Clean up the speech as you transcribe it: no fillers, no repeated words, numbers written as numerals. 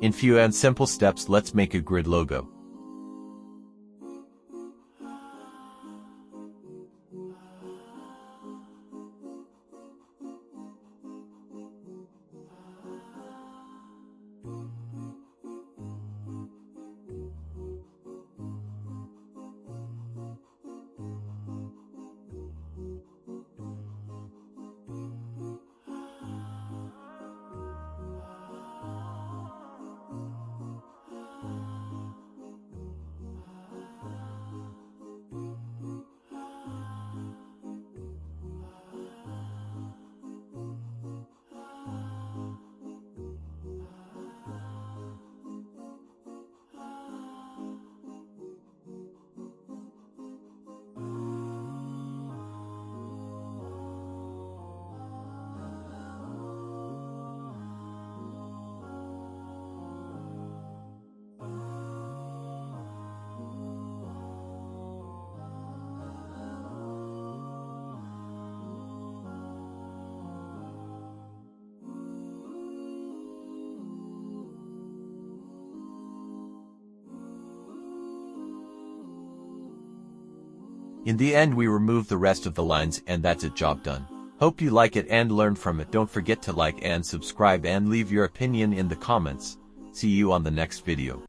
In few and simple steps, let's make a grid logo. In the end, we remove the rest of the lines, and that's it, job done. Hope you like it and learn from it. Don't forget to like and subscribe and leave your opinion in the comments. See you on the next video.